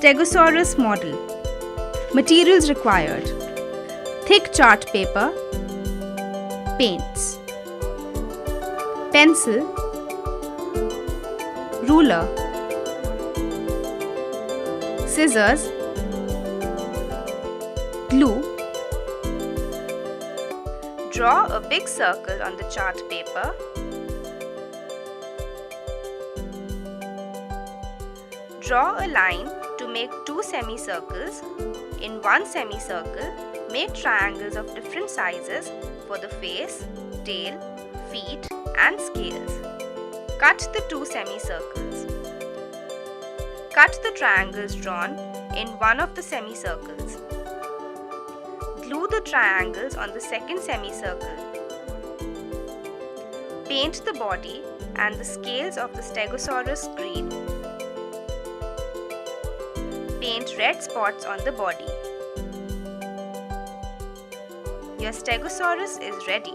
Stegosaurus Model. Materials required: thick chart paper, paints, pencil, ruler, scissors, glue. Draw a big circle on the chart paper. Draw a line to make two semicircles. In one semicircle, make triangles of different sizes for the face, tail, feet and scales. Cut the two semicircles. Cut the triangles drawn in one of the semicircles. Glue the triangles on the second semicircle. Paint the body and the scales of the Stegosaurus green. Paint red spots on the body. Your Stegosaurus is ready.